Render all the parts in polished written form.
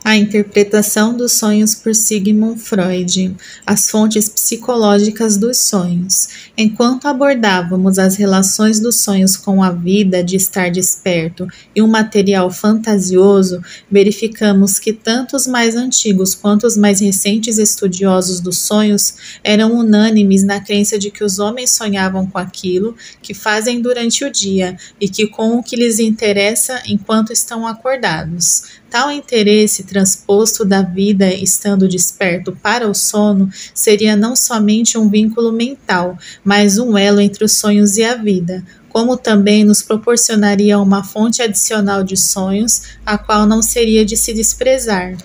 A interpretação dos sonhos por Sigmund Freud, as fontes psicológicas dos sonhos. Enquanto abordávamos as relações dos sonhos com a vida de estar desperto e um material fantasioso, verificamos que tanto os mais antigos quanto os mais recentes estudiosos dos sonhos eram unânimes na crença de que os homens sonhavam com aquilo que fazem durante o dia e que com o que lhes interessa enquanto estão acordados. Tal interesse transposto da vida estando desperto para o sono seria não somente um vínculo mental, mas um elo entre os sonhos e a vida, como também nos proporcionaria uma fonte adicional de sonhos, a qual não seria de se desprezar.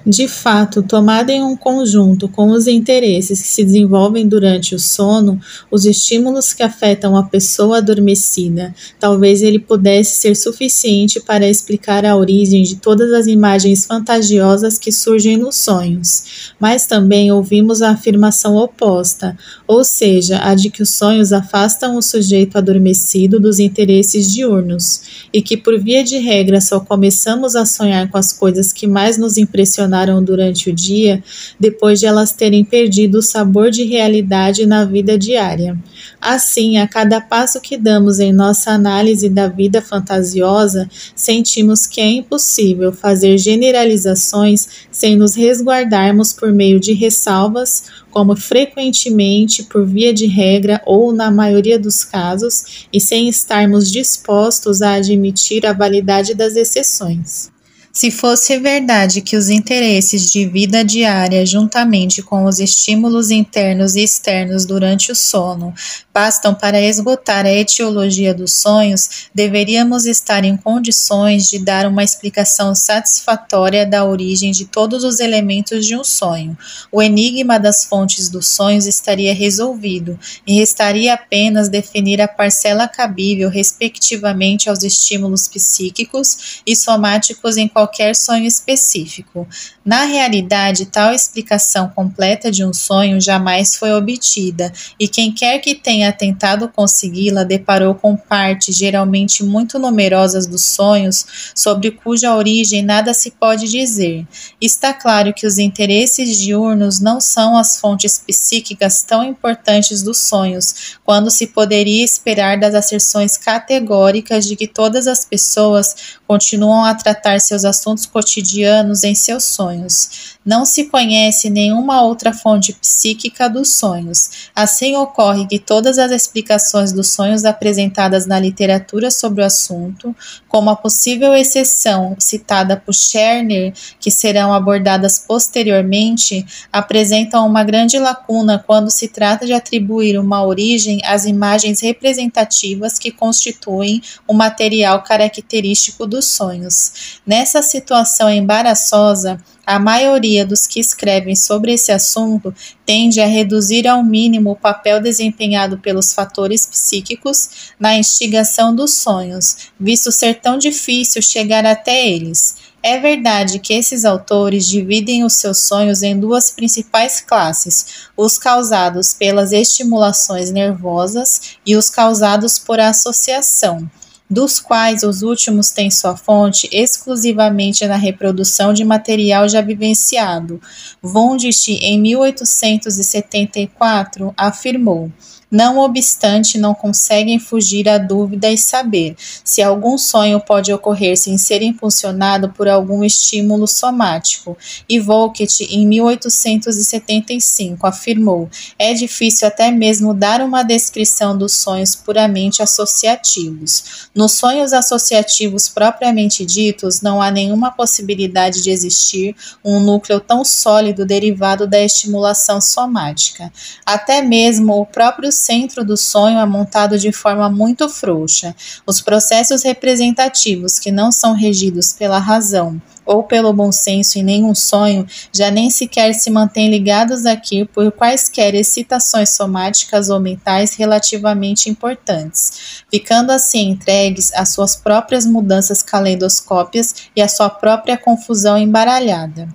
De fato, tomada em um conjunto com os interesses que se desenvolvem durante o sono, os estímulos que afetam a pessoa adormecida, talvez ele pudesse ser suficiente para explicar a origem de todas as imagens fantasiosas que surgem nos sonhos. Mas também ouvimos a afirmação oposta, ou seja, a de que os sonhos afastam o sujeito adormecido dos interesses diurnos, e que por via de regra só começamos a sonhar com as coisas que mais nos impressionaram durante o dia, depois de elas terem perdido o sabor de realidade na vida diária. Assim, a cada passo que damos em nossa análise da vida fantasiosa, sentimos que é impossível fazer generalizações sem nos resguardarmos por meio de ressalvas, como frequentemente, por via de regra ou na maioria dos casos, e sem estarmos dispostos a admitir a validade das exceções. Se fosse verdade que os interesses de vida diária, juntamente com os estímulos internos e externos durante o sono, bastam para esgotar a etiologia dos sonhos, deveríamos estar em condições de dar uma explicação satisfatória da origem de todos os elementos de um sonho. O enigma das fontes dos sonhos estaria resolvido, e restaria apenas definir a parcela cabível respectivamente aos estímulos psíquicos e somáticos em qualquer sonho específico. Na realidade, tal explicação completa de um sonho jamais foi obtida, e quem quer que tenha tentado consegui-la deparou com partes geralmente muito numerosas dos sonhos, sobre cuja origem nada se pode dizer. Está claro que os interesses diurnos não são as fontes psíquicas tão importantes dos sonhos, quando se poderia esperar das asserções categóricas de que todas as pessoas continuam a tratar seus assuntos cotidianos em seus sonhos. Não se conhece nenhuma outra fonte psíquica dos sonhos. Assim ocorre que todas as explicações dos sonhos apresentadas na literatura sobre o assunto, como a possível exceção citada por Scherner, que serão abordadas posteriormente, apresentam uma grande lacuna quando se trata de atribuir uma origem às imagens representativas que constituem o material característico dos sonhos. Nessa situação embaraçosa, a maioria dos que escrevem sobre esse assunto tende a reduzir ao mínimo o papel desempenhado pelos fatores psíquicos na instigação dos sonhos, visto ser tão difícil chegar até eles. É verdade que esses autores dividem os seus sonhos em duas principais classes, os causados pelas estimulações nervosas e os causados por associação, dos quais os últimos têm sua fonte exclusivamente na reprodução de material já vivenciado. Wundt, em 1874, afirmou: não obstante, não conseguem fugir à dúvida e saber se algum sonho pode ocorrer sem ser impulsionado por algum estímulo somático. E Volkett, em 1875, afirmou: é difícil até mesmo dar uma descrição dos sonhos puramente associativos. Nos sonhos associativos propriamente ditos, não há nenhuma possibilidade de existir um núcleo tão sólido derivado da estimulação somática. Até mesmo o próprio centro do sonho é montado de forma muito frouxa. Os processos representativos que não são regidos pela razão ou pelo bom senso em nenhum sonho, já nem sequer se mantêm ligados aqui por quaisquer excitações somáticas ou mentais relativamente importantes, ficando assim entregues às suas próprias mudanças calendoscópias e à sua própria confusão embaralhada.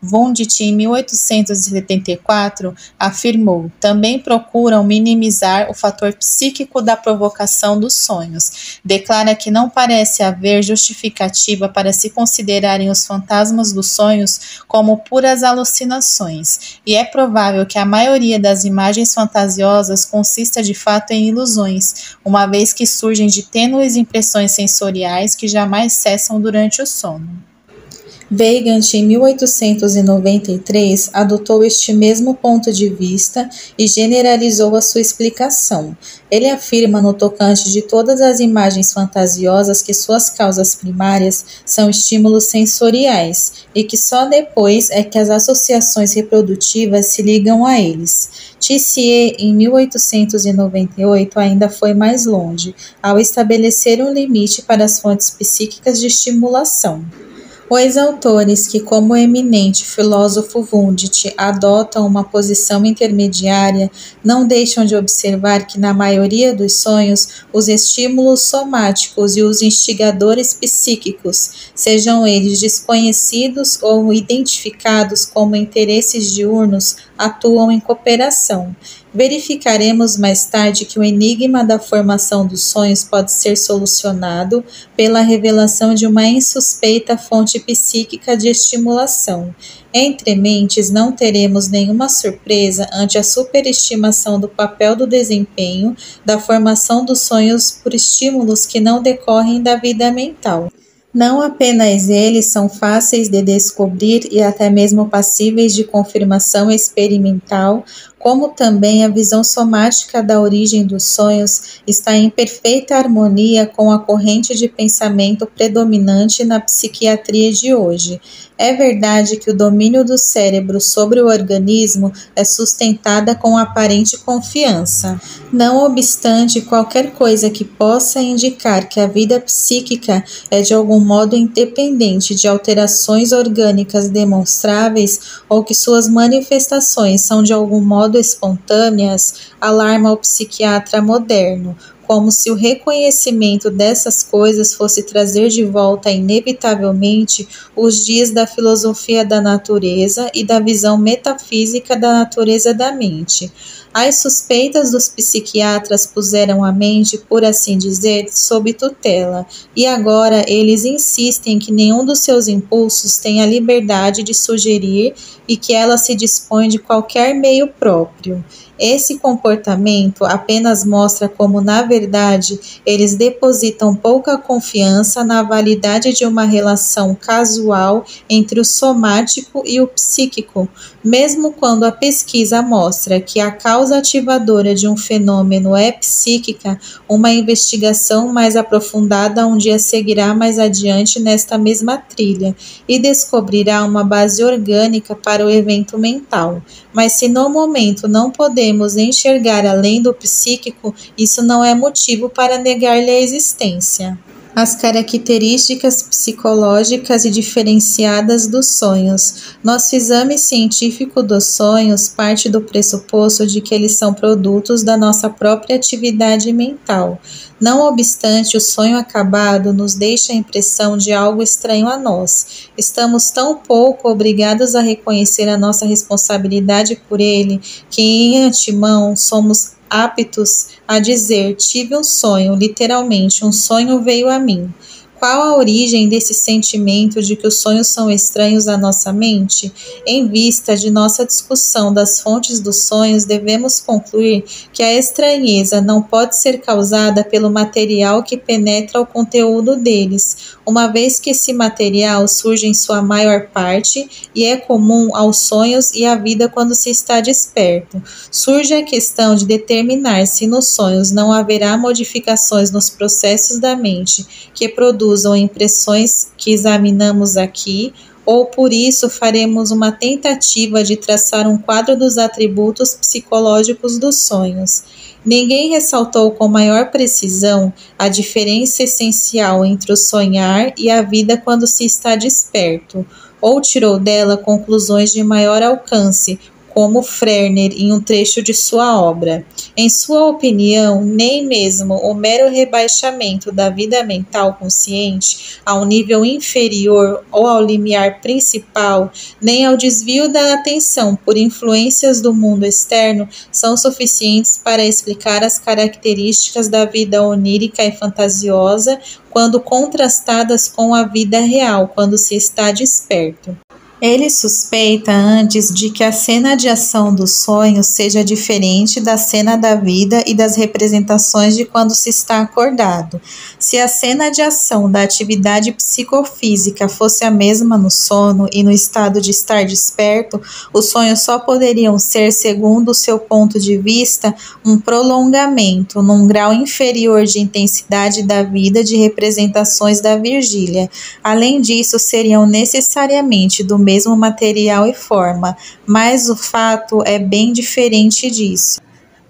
Wundt, em 1874, afirmou: também procuram minimizar o fator psíquico da provocação dos sonhos. Declara que não parece haver justificativa para se considerarem os os fantasmas dos sonhos como puras alucinações, e é provável que a maioria das imagens fantasiosas consista de fato em ilusões, uma vez que surgem de tênues impressões sensoriais que jamais cessam durante o sono. Weigand, em 1893, adotou este mesmo ponto de vista e generalizou a sua explicação. Ele afirma no tocante de todas as imagens fantasiosas que suas causas primárias são estímulos sensoriais e que só depois é que as associações reprodutivas se ligam a eles. Tissier, em 1898, ainda foi mais longe, ao estabelecer um limite para as fontes psíquicas de estimulação. Os autores que, como o eminente filósofo Wundt, adotam uma posição intermediária, não deixam de observar que, na maioria dos sonhos, os estímulos somáticos e os instigadores psíquicos, sejam eles desconhecidos ou identificados como interesses diurnos, atuam em cooperação. Verificaremos mais tarde que o enigma da formação dos sonhos pode ser solucionado pela revelação de uma insuspeita fonte psíquica de estimulação. Entre mentes, não teremos nenhuma surpresa ante a superestimação do papel do desempenho da formação dos sonhos por estímulos que não decorrem da vida mental. Não apenas eles são fáceis de descobrir e até mesmo passíveis de confirmação experimental, como também a visão somática da origem dos sonhos está em perfeita harmonia com a corrente de pensamento predominante na psiquiatria de hoje. É verdade que o domínio do cérebro sobre o organismo é sustentada com aparente confiança. Não obstante, qualquer coisa que possa indicar que a vida psíquica é de algum modo independente de alterações orgânicas demonstráveis ou que suas manifestações são de algum modo espontâneas, alarma o psiquiatra moderno, como se o reconhecimento dessas coisas fosse trazer de volta inevitavelmente os dias da filosofia da natureza e da visão metafísica da natureza da mente. As suspeitas dos psiquiatras puseram a mente, por assim dizer, sob tutela, e agora eles insistem que nenhum dos seus impulsos tem a liberdade de sugerir e que ela se dispõe de qualquer meio próprio. Esse comportamento apenas mostra como, na verdade, eles depositam pouca confiança na validade de uma relação casual entre o somático e o psíquico, mesmo quando a pesquisa mostra que a causa ativadora de um fenômeno é psíquica. Uma investigação mais aprofundada um dia seguirá mais adiante nesta mesma trilha e descobrirá uma base orgânica para o evento mental. Mas se no momento não podemos enxergar além do psíquico, isso não é motivo para negar-lhe a existência. As características psicológicas e diferenciadas dos sonhos. Nosso exame científico dos sonhos parte do pressuposto de que eles são produtos da nossa própria atividade mental. Não obstante, o sonho acabado nos deixa a impressão de algo estranho a nós. Estamos tão pouco obrigados a reconhecer a nossa responsabilidade por ele, que em antemão somos aptos a dizer: tive um sonho, literalmente, um sonho veio a mim. Qual a origem desse sentimento de que os sonhos são estranhos à nossa mente? Em vista de nossa discussão das fontes dos sonhos, devemos concluir que a estranheza não pode ser causada pelo material que penetra o conteúdo deles, uma vez que esse material surge em sua maior parte e é comum aos sonhos e à vida quando se está desperto. Surge a questão de determinar se nos sonhos não haverá modificações nos processos da mente que produzem impressões que examinamos aqui, ou por isso faremos uma tentativa de traçar um quadro dos atributos psicológicos dos sonhos. Ninguém ressaltou com maior precisão a diferença essencial entre o sonhar e a vida quando se está desperto, ou tirou dela conclusões de maior alcance, como Flerner em um trecho de sua obra. Em sua opinião, nem mesmo o mero rebaixamento da vida mental consciente a um nível inferior ou ao limiar principal, nem ao desvio da atenção por influências do mundo externo são suficientes para explicar as características da vida onírica e fantasiosa quando contrastadas com a vida real, quando se está desperto. Ele suspeita antes de que a cena de ação dos sonhos seja diferente da cena da vida e das representações de quando se está acordado. Se a cena de ação da atividade psicofísica fosse a mesma no sono e no estado de estar desperto, os sonhos só poderiam ser, segundo o seu ponto de vista, um prolongamento, num grau inferior de intensidade da vida de representações da Virgília. Além disso, seriam necessariamente do mesmo material e forma, mas o fato é bem diferente disso.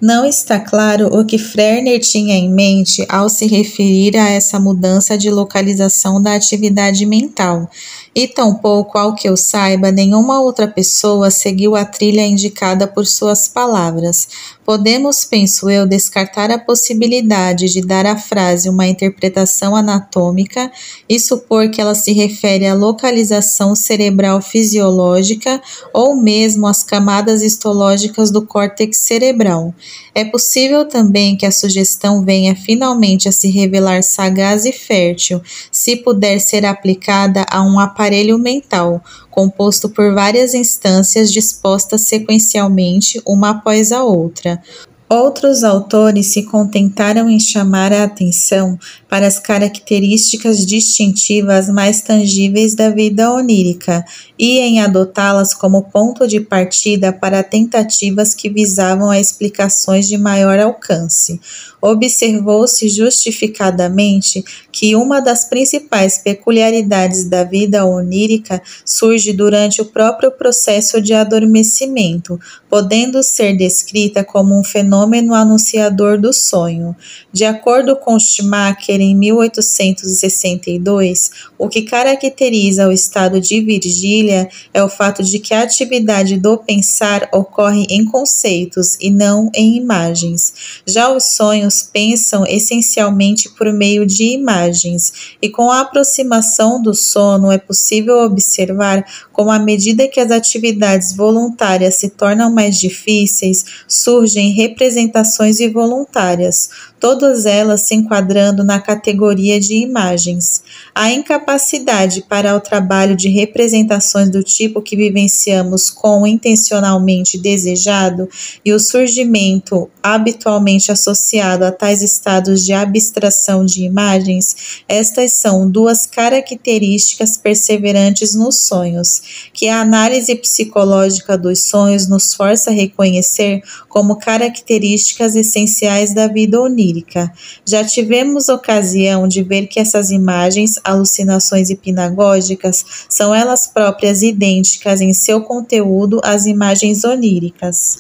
Não está claro o que Flerner tinha em mente ao se referir a essa mudança de localização da atividade mental, e tampouco, ao que eu saiba, nenhuma outra pessoa seguiu a trilha indicada por suas palavras. Podemos, penso eu, descartar a possibilidade de dar à frase uma interpretação anatômica e supor que ela se refere à localização cerebral fisiológica ou mesmo às camadas histológicas do córtex cerebral. É possível também que a sugestão venha finalmente a se revelar sagaz e fértil, se puder ser aplicada a um aparelho mental, composto por várias instâncias dispostas sequencialmente uma após a outra. Outros autores se contentaram em chamar a atenção para as características distintivas mais tangíveis da vida onírica e em adotá-las como ponto de partida para tentativas que visavam a explicações de maior alcance. Observou-se justificadamente que uma das principais peculiaridades da vida onírica surge durante o próprio processo de adormecimento, podendo ser descrita como um fenômeno anunciador do sonho. De acordo com Schumacher, em 1862, o que caracteriza o estado de vigília é o fato de que a atividade do pensar ocorre em conceitos e não em imagens. Já os sonhos pensam essencialmente por meio de imagens, e com a aproximação do sono é possível observar como, à medida que as atividades voluntárias se tornam mais difíceis, surgem representações involuntárias, todas elas se enquadrando na categoria de imagens. A incapacidade para o trabalho de representações do tipo que vivenciamos com intencionalmente desejado e o surgimento habitualmente associado a tais estados de abstração de imagens, estas são duas características perseverantes nos sonhos, que a análise psicológica dos sonhos nos força a reconhecer como características essenciais da vida onírica. Já tivemos ocasião de ver que essas imagens, alucinações hipnagógicas, são elas próprias idênticas em seu conteúdo às imagens oníricas.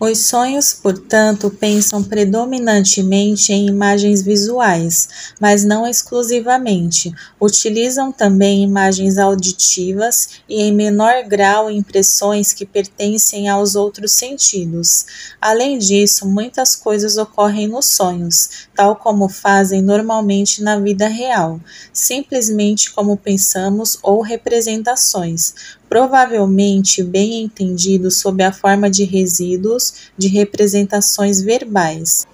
Os sonhos, portanto, pensam predominantemente em imagens visuais, mas não exclusivamente. Utilizam também imagens auditivas e, em menor grau, impressões que pertencem aos outros sentidos. Além disso, muitas coisas ocorrem nos sonhos, tal como fazem normalmente na vida real, simplesmente como pensamos ou representações, provavelmente bem entendido sob a forma de resíduos de representações verbais.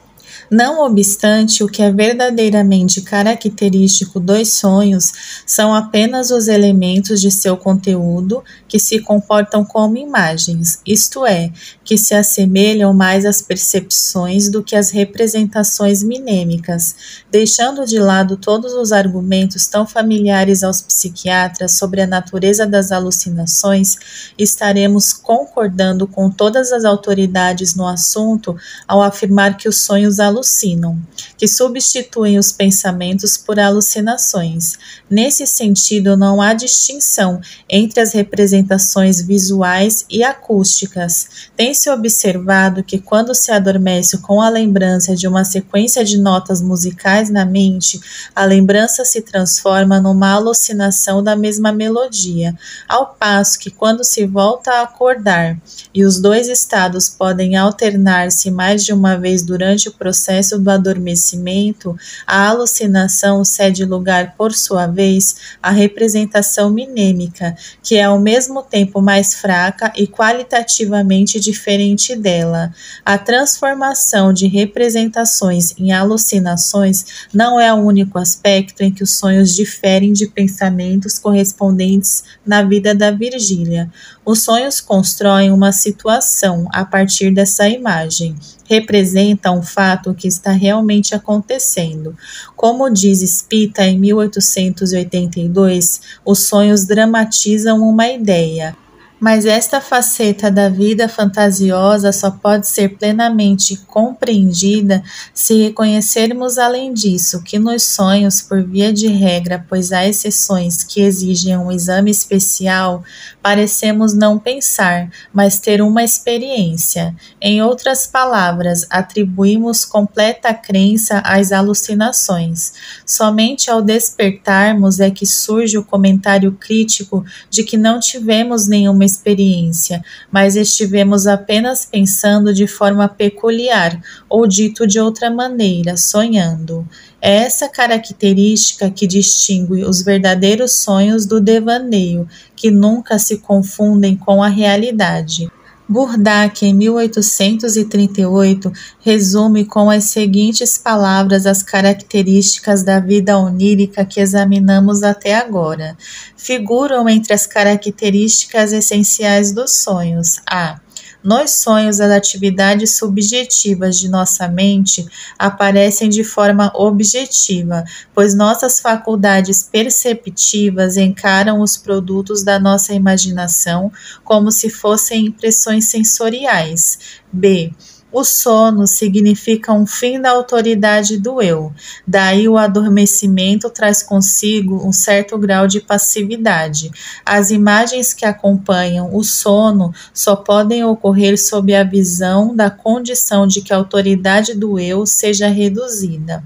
Não obstante, o que é verdadeiramente característico dos sonhos são apenas os elementos de seu conteúdo que se comportam como imagens, isto é, que se assemelham mais às percepções do que às representações mnêmicas, deixando de lado todos os argumentos tão familiares aos psiquiatras sobre a natureza das alucinações. Estaremos concordando com todas as autoridades no assunto ao afirmar que os sonhos alucinam alucinam, que substituem os pensamentos por alucinações. Nesse sentido, não há distinção entre as representações visuais e acústicas. Tem-se observado que quando se adormece com a lembrança de uma sequência de notas musicais na mente, a lembrança se transforma numa alucinação da mesma melodia, ao passo que quando se volta a acordar, e os dois estados podem alternar-se mais de uma vez durante o processo do adormecimento, a alucinação cede lugar, por sua vez, à representação mnêmica, que é ao mesmo tempo mais fraca e qualitativamente diferente dela. A transformação de representações em alucinações não é o único aspecto em que os sonhos diferem de pensamentos correspondentes na vida da Virgília. Os sonhos constroem uma situação a partir dessa imagem, representa um fato que está realmente acontecendo. Como diz Spita em 1882, os sonhos dramatizam uma ideia. Mas esta faceta da vida fantasiosa só pode ser plenamente compreendida se reconhecermos, além disso, que nos sonhos, por via de regra, pois há exceções que exigem um exame especial, parecemos não pensar, mas ter uma experiência. Em outras palavras, atribuímos completa crença às alucinações. Somente ao despertarmos é que surge o comentário crítico de que não tivemos nenhuma experiência, mas estivemos apenas pensando de forma peculiar, ou dito de outra maneira, sonhando. É essa característica que distingue os verdadeiros sonhos do devaneio, que nunca se confundem com a realidade. Burdach, em 1838, resume com as seguintes palavras as características da vida onírica que examinamos até agora. Figuram entre as características essenciais dos sonhos: a. Nos sonhos, as atividades subjetivas de nossa mente aparecem de forma objetiva, pois nossas faculdades perceptivas encaram os produtos da nossa imaginação como se fossem impressões sensoriais. B. O sono significa um fim da autoridade do eu, daí o adormecimento traz consigo um certo grau de passividade. As imagens que acompanham o sono só podem ocorrer sob a visão da condição de que a autoridade do eu seja reduzida.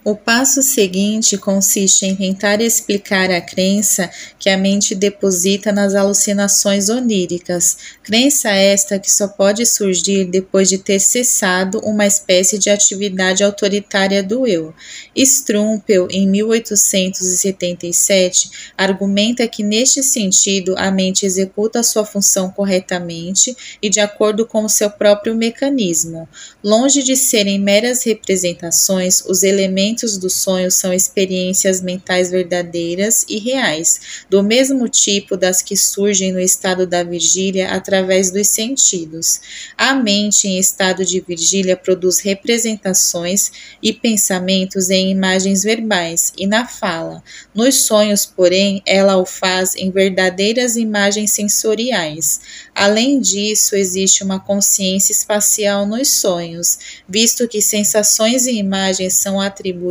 O passo seguinte consiste em tentar explicar a crença que a mente deposita nas alucinações oníricas, crença esta que só pode surgir depois de ter cessado uma espécie de atividade autoritária do eu. Strumpel, em 1877, argumenta que neste sentido a mente executa sua função corretamente e de acordo com o seu próprio mecanismo. Longe de serem meras representações, os elementos do sonho são experiências mentais verdadeiras e reais, do mesmo tipo das que surgem no estado da vigília através dos sentidos. A mente em estado de vigília produz representações e pensamentos em imagens verbais e na fala. Nos sonhos, porém, ela o faz em verdadeiras imagens sensoriais. Além disso, existe uma consciência espacial nos sonhos, visto que sensações e imagens são atribuídas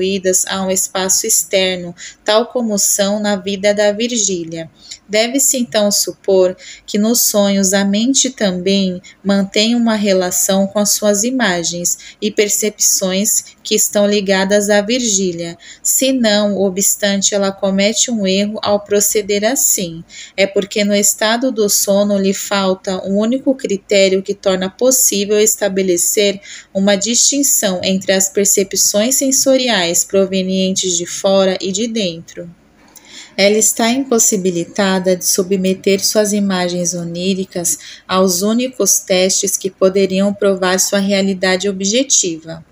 a um espaço externo, tal como são na vida da vigília. Deve-se então supor que nos sonhos a mente também mantém uma relação com as suas imagens e percepções que estão ligadas à vigília. Se não obstante, ela comete um erro ao proceder assim. É porque no estado do sono lhe falta um único critério que torna possível estabelecer uma distinção entre as percepções sensoriais provenientes de fora e de dentro. Ela está impossibilitada de submeter suas imagens oníricas aos únicos testes que poderiam provar sua realidade objetiva.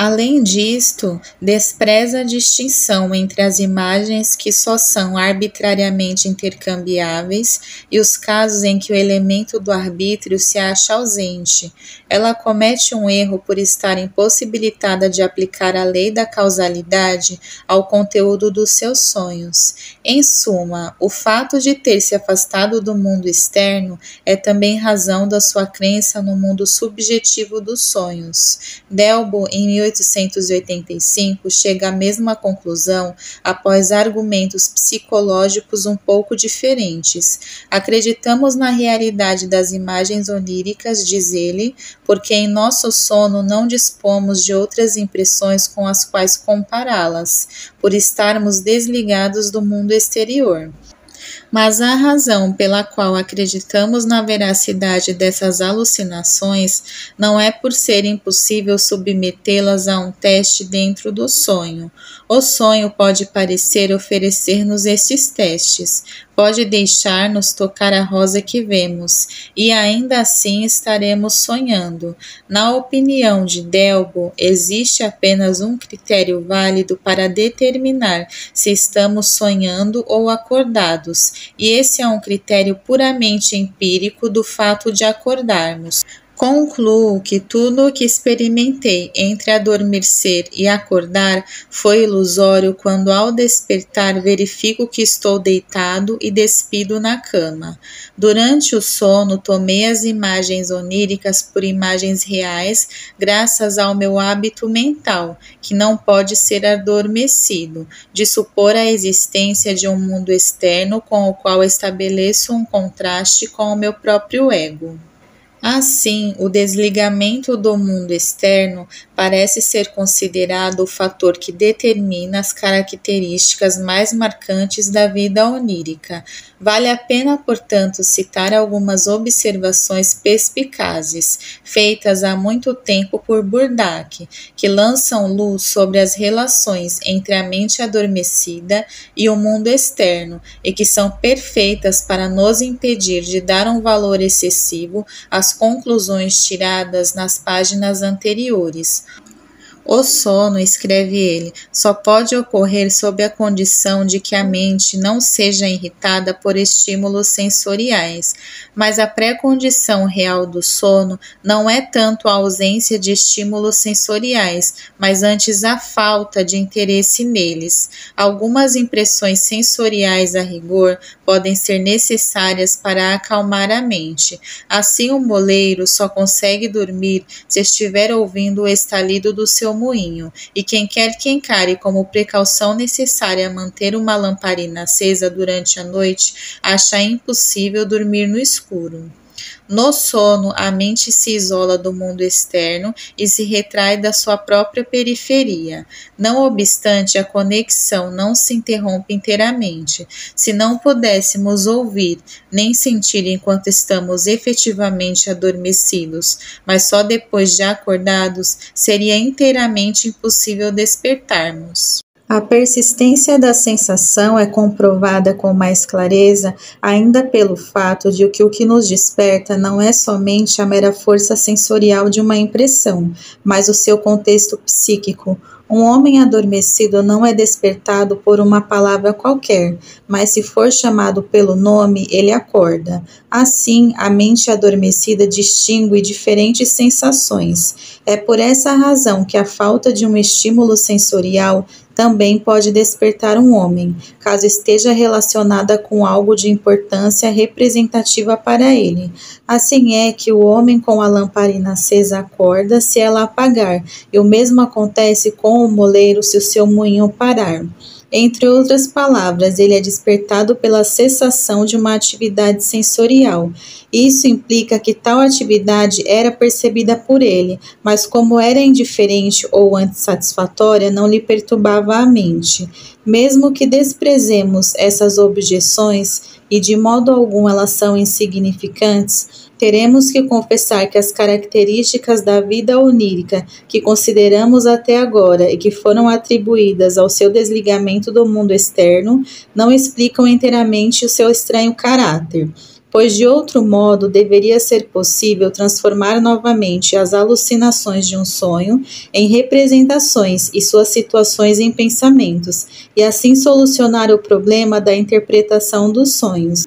Além disto, despreza a distinção entre as imagens que só são arbitrariamente intercambiáveis e os casos em que o elemento do arbítrio se acha ausente. Ela comete um erro por estar impossibilitada de aplicar a lei da causalidade ao conteúdo dos seus sonhos. Em suma, o fato de ter se afastado do mundo externo é também razão da sua crença no mundo subjetivo dos sonhos. Delbo, em 1885, chega à mesma conclusão após argumentos psicológicos um pouco diferentes. Acreditamos na realidade das imagens oníricas, diz ele, porque em nosso sono não dispomos de outras impressões com as quais compará-las, por estarmos desligados do mundo exterior. Mas a razão pela qual acreditamos na veracidade dessas alucinações não é por ser impossível submetê-las a um teste dentro do sonho. O sonho pode parecer oferecer-nos estes testes, pode deixar-nos tocar a rosa que vemos, e ainda assim estaremos sonhando. Na opinião de Delbo, existe apenas um critério válido para determinar se estamos sonhando ou acordados, e esse é um critério puramente empírico do fato de acordarmos. Concluo que tudo o que experimentei entre adormecer e acordar foi ilusório quando ao despertar verifico que estou deitado e despido na cama. Durante o sono tomei as imagens oníricas por imagens reais graças ao meu hábito mental, que não pode ser adormecido, de supor a existência de um mundo externo com o qual estabeleço um contraste com o meu próprio ego. Assim, o desligamento do mundo externo parece ser considerado o fator que determina as características mais marcantes da vida onírica. Vale a pena, portanto, citar algumas observações perspicazes, feitas há muito tempo por Burdach, que lançam luz sobre as relações entre a mente adormecida e o mundo externo, e que são perfeitas para nos impedir de dar um valor excessivo às conclusões tiradas nas páginas anteriores. O sono, escreve ele, só pode ocorrer sob a condição de que a mente não seja irritada por estímulos sensoriais, mas a pré-condição real do sono não é tanto a ausência de estímulos sensoriais, mas antes a falta de interesse neles. Algumas impressões sensoriais a rigor podem ser necessárias para acalmar a mente. Assim, o moleiro só consegue dormir se estiver ouvindo o estalido do seu moinho, e quem quer que encare como precaução necessária manter uma lamparina acesa durante a noite, acha impossível dormir no escuro. No sono, a mente se isola do mundo externo e se retrai da sua própria periferia. Não obstante, a conexão não se interrompe inteiramente. Se não pudéssemos ouvir nem sentir enquanto estamos efetivamente adormecidos, mas só depois de acordados, seria inteiramente impossível despertarmos. A persistência da sensação é comprovada com mais clareza ainda pelo fato de que o que nos desperta não é somente a mera força sensorial de uma impressão, mas o seu contexto psíquico. Um homem adormecido não é despertado por uma palavra qualquer, mas se for chamado pelo nome, ele acorda. Assim, a mente adormecida distingue diferentes sensações. É por essa razão que a falta de um estímulo sensorial também pode despertar um homem, caso esteja relacionada com algo de importância representativa para ele. Assim é que o homem com a lamparina acesa acorda se ela apagar, e o mesmo acontece com o moleiro se o seu moinho parar. Entre outras palavras, ele é despertado pela cessação de uma atividade sensorial. Isso implica que tal atividade era percebida por ele, mas como era indiferente ou insatisfatória, não lhe perturbava a mente. Mesmo que desprezemos essas objeções, e de modo algum elas são insignificantes, teremos que confessar que as características da vida onírica que consideramos até agora e que foram atribuídas ao seu desligamento do mundo externo não explicam inteiramente o seu estranho caráter, pois de outro modo deveria ser possível transformar novamente as alucinações de um sonho em representações e suas situações em pensamentos, e assim solucionar o problema da interpretação dos sonhos.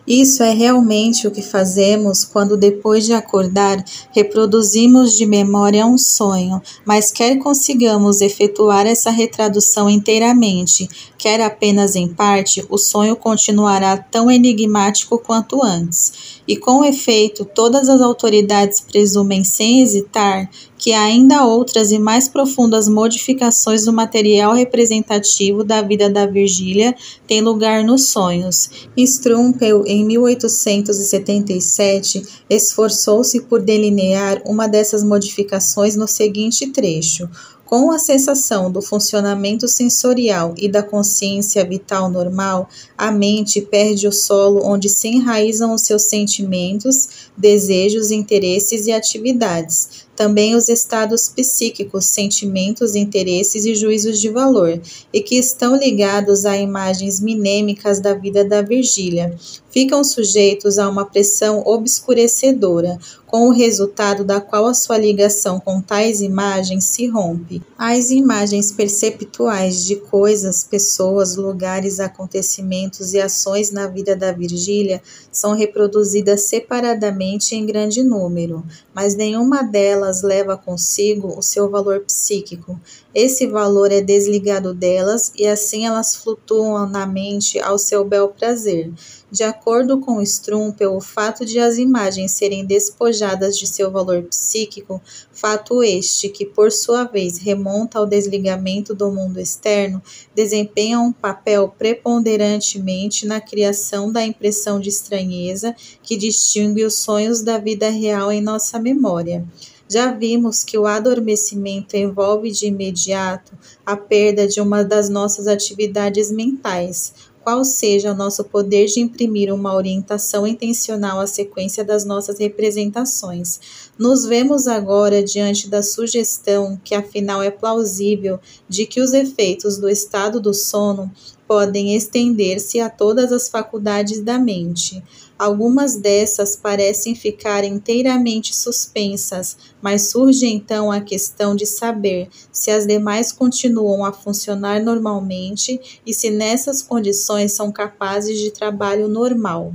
Isso é realmente o que fazemos quando, depois de acordar, reproduzimos de memória um sonho, mas quer consigamos efetuar essa retradução inteiramente, quer apenas em parte, o sonho continuará tão enigmático quanto antes. E com efeito, todas as autoridades presumem sem hesitar que ainda outras e mais profundas modificações do material representativo da vida da Virgília têm lugar nos sonhos. Strumpel, em 1877, esforçou-se por delinear uma dessas modificações no seguinte trecho: com a cessação do funcionamento sensorial e da consciência vital normal, a mente perde o solo onde se enraizam os seus sentimentos, desejos, interesses e atividades. Também os estados psíquicos, sentimentos, interesses e juízos de valor, e que estão ligados a imagens minêmicas da vida da Virgília, ficam sujeitos a uma pressão obscurecedora, com o resultado da qual a sua ligação com tais imagens se rompe. As imagens perceptuais de coisas, pessoas, lugares, acontecimentos e ações na vida da Virgília são reproduzidas separadamente em grande número, mas nenhuma delas leva consigo o seu valor psíquico. Esse valor é desligado delas e assim elas flutuam na mente ao seu bel prazer. De acordo com Strumpel, o fato de as imagens serem despojadas de seu valor psíquico, fato este que, por sua vez, remonta ao desligamento do mundo externo, desempenha um papel preponderantemente na criação da impressão de estranheza que distingue os sonhos da vida real em nossa memória. Já vimos que o adormecimento envolve de imediato a perda de uma das nossas atividades mentais, qual seja o nosso poder de imprimir uma orientação intencional à sequência das nossas representações. Nos vemos agora diante da sugestão, que afinal é plausível, de que os efeitos do estado do sono podem estender-se a todas as faculdades da mente. Algumas dessas parecem ficar inteiramente suspensas, mas surge então a questão de saber se as demais continuam a funcionar normalmente e se nessas condições são capazes de trabalho normal.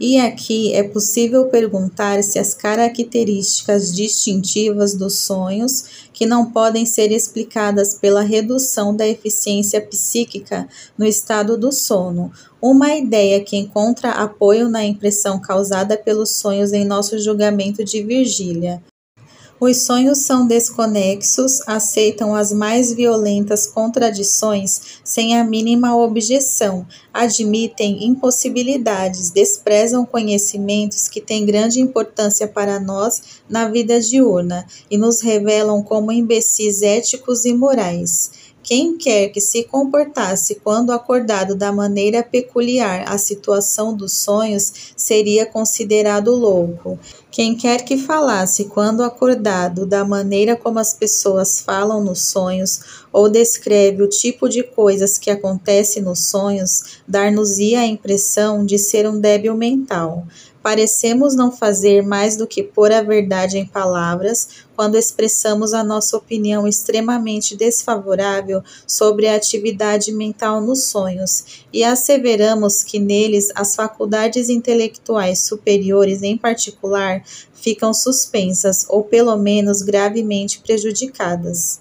E aqui é possível perguntar se as características distintivas dos sonhos, que não podem ser explicadas pela redução da eficiência psíquica no estado do sono, uma ideia que encontra apoio na impressão causada pelos sonhos em nosso julgamento de Virgília. Os sonhos são desconexos, aceitam as mais violentas contradições sem a mínima objeção, admitem impossibilidades, desprezam conhecimentos que têm grande importância para nós na vida diurna e nos revelam como imbecis éticos e morais. Quem quer que se comportasse quando acordado da maneira peculiar à situação dos sonhos seria considerado louco. Quem quer que falasse quando acordado da maneira como as pessoas falam nos sonhos ou descreve o tipo de coisas que acontecem nos sonhos, dar-nos-ia a impressão de ser um débil mental. Parecemos não fazer mais do que pôr a verdade em palavras quando expressamos a nossa opinião extremamente desfavorável sobre a atividade mental nos sonhos e asseveramos que neles as faculdades intelectuais superiores, em particular, ficam suspensas ou pelo menos gravemente prejudicadas.